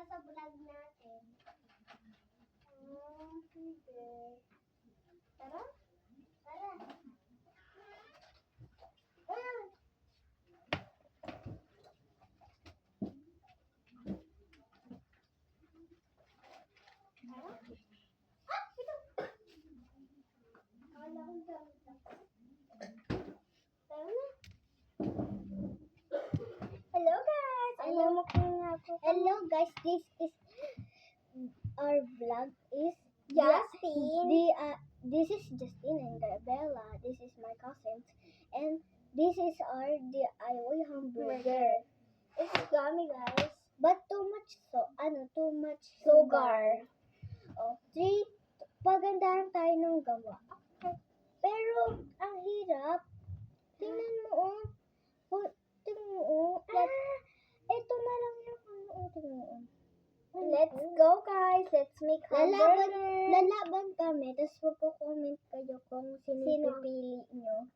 para sa vlog natin. Sige. Tara. Tara. Hello guys! Hello guys, this is our vlog is Justin. This is Justin and Bella. This is my cousins. And this is our DIY hamburger. It's yummy guys. But too much sugar. Oh, pagandahan tayo ng gawa. Pero, ang hirap. Tingnan mo, oh. Tingnan mo, ito na lang yung tingnan mo. Let's go guys. Let's make hamburger. Lalaban kami. Tapos magko-comment kayo kung sino pipili nyo.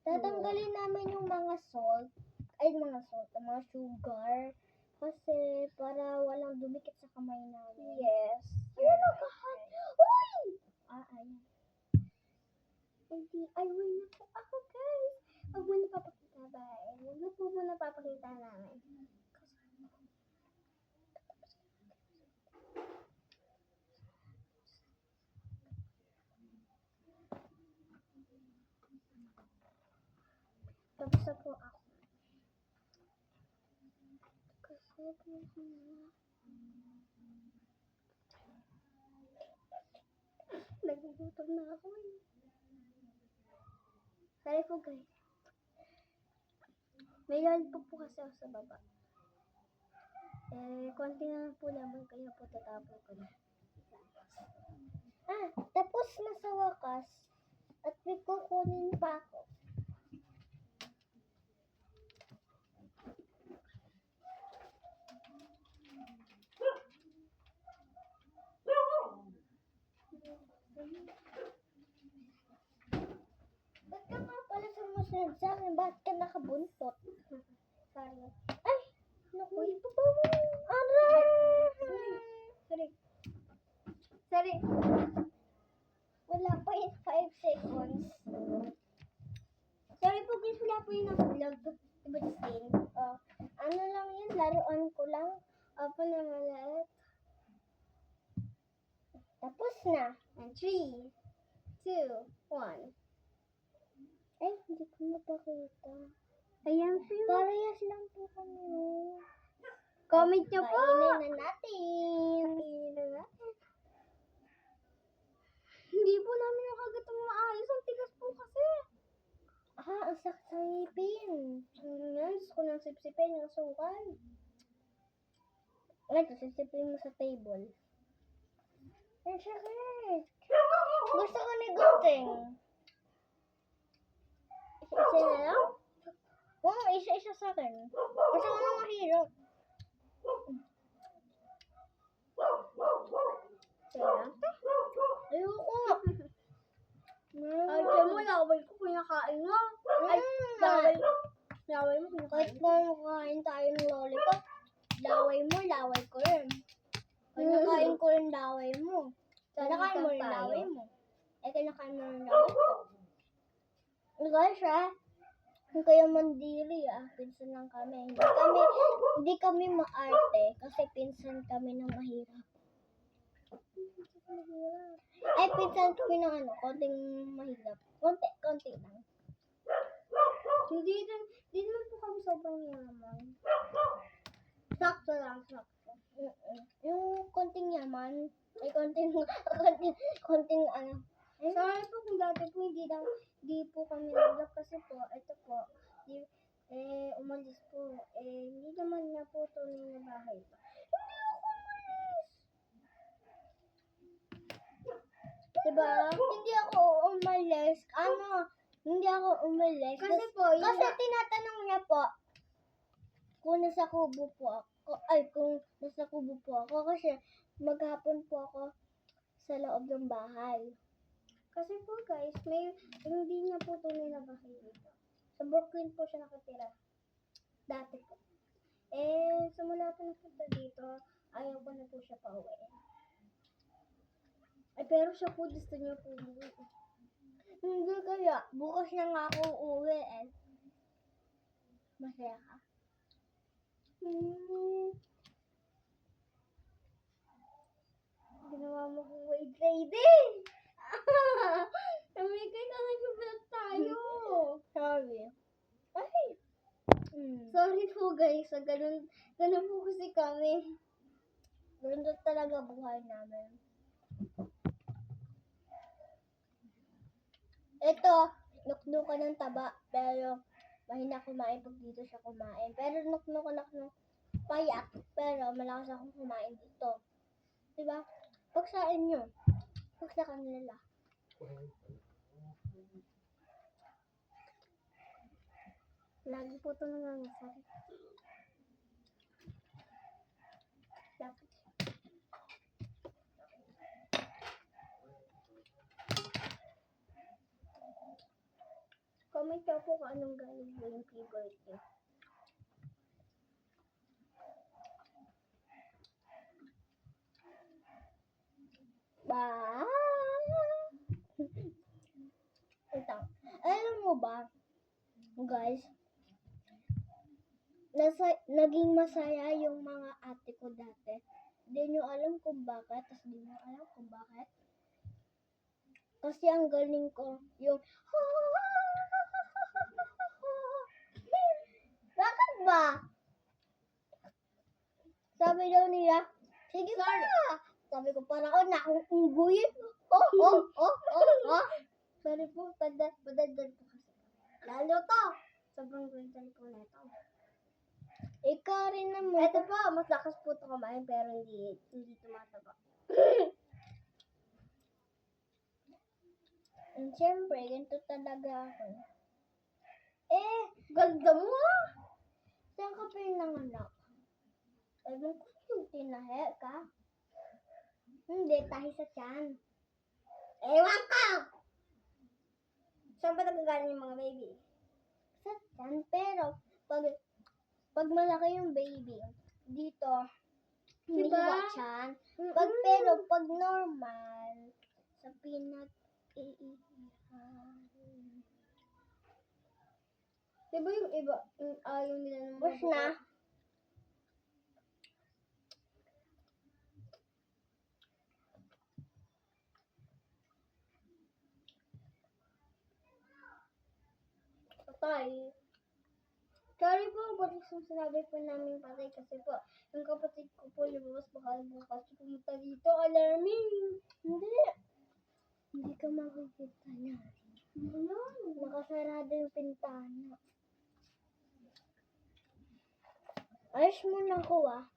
Tatanggalin namin yung mga mga sugar. Kasi para walang dumikit sa kamay namin. Yes. Nakahat. Uy! Ayan. Hindi, win na po ako guys. Huwag mo na papakita ba? Huwag na po muna papakita namin. Tapos na po ako. Nagugutom na ako eh. Sorry po guys. May lollipop po kasi ako sa baba. Konti na lang po naman kaya po tatapon ko na. Tapos na sa wakas. At may kukunin pa ako. Ba't ka nga pala sumusunod sa akin? Bakit ka nakabuntot? Sorry. Ay! Naku, ito pa mo. Sorry. Wala pa yung 5 seconds. Sorry po guys, wala po yung nag-vlog. Diba Justin? Ano lang yun, laruan ko lang. Opo na malat. Tapos na. 3, 2, 1. Ay, hindi ko mapakita. Ayan po. Parehas lang po kami. Comment nyo po. Kainin na natin. Hindi po namin nakagat ang maayos. Ang tigas po kasi. Ang sakit sa ngipin. Gusto ko nang sipsipin yung sukal. Ito, sipsipin mo sa table. Ang sakit. Gusto ko ni gunting. Isa na lang? Oo, isa-isa sa akin. Gusto ko nang mahirap. Kaya? Ayoko. Ay, mo, laway ko pinakain mo. Ay, laway mo pinakain. Kahit kumakain tayo ng lollipop, laway ko rin. Kinakain ko rin laway mo. Kinakain mo rin laway mo. Kinakain mo rin laway ko. Guys, kung kayo mandili, pinsan lang kami. Hindi kami maarte kasi pinsan kami ng mahirap. Ay, pinsan kami ng konting mahirap. Konti lang. Hindi naman po kami sobrang yaman. Sakto lang. Yung konting yaman, ay konting sorry po kung dati po hindi po kami nag-vlog kasi po, ito po, umalis po. Hindi naman na po tunay na bahay pa. Diba? Hindi ako umalis. Hindi ako umalis. Kasi tinatanong niya po, kung nasa kubo po ako, kasi maghapon po ako sa loob ng bahay. Kasi po guys, hindi niya po tunay na bahay dito. Sa Brooklyn po siya nakatira. Dati po. Simula po napunta dito, ayaw ko na po siya pauwiin. Ay, pero siya po gusto niya po umuwi. Hindi kaya, bukas na nga ako uuwi eh. Masaya ka? Ginawa mo kong way trading! Sabi kayo na nag-vlog tayo! Sorry. Ay! Sorry po guys, ganun po kasi kami. Ganun talaga buhay namin. Ito, nuknukan ng taba, pero mahina kumain pag dito siya kumain. Pero nuknukan ako ng payat, pero malakas akong kumain dito. Diba? Pagsain nyo. Pag sa kanila. Lagi po ito nangangasari. Dapat. Comment ka po kung anong galing mo yung favorite niyo. Ito. Alam mo ba, guys, naging masaya yung mga ate ko dati. Hindi nyo alam kung bakit, Kasi ang galing ko, yung bakit ba? Sabi daw nila, sige pa. Sabi ko, parang na akong ungguyin. Sorry po, padad po kasi. Lalo to. Sobrang ganda po na ito. Ikaw rin naman. Ito po, mas lakas po ito kumain pero hindi tumataba. And syempre, ganito talaga ako. Ganda mo ah! Saan ka pa yung nanganak? Ewan ko yung tinahe ka. Hindi, tahi sa tiyan. Ewan ka! Saan ba nagagaling yung mga baby? Sa tiyan, pero pag malaki yung baby, dito, hindi Diba? sa tiyan. Pag normal, sa pinag-iihan. Diba yung iba, yung ayaw nila ng Push na. Patay. Sorry po, bakit sinabi po namin patay kasi po, yung kapatid ko po lumabas baka bukas pumunta dito, alarming. Hindi ka makikita niya. Nakasarado yung pintana. Ayos mo na ko ah.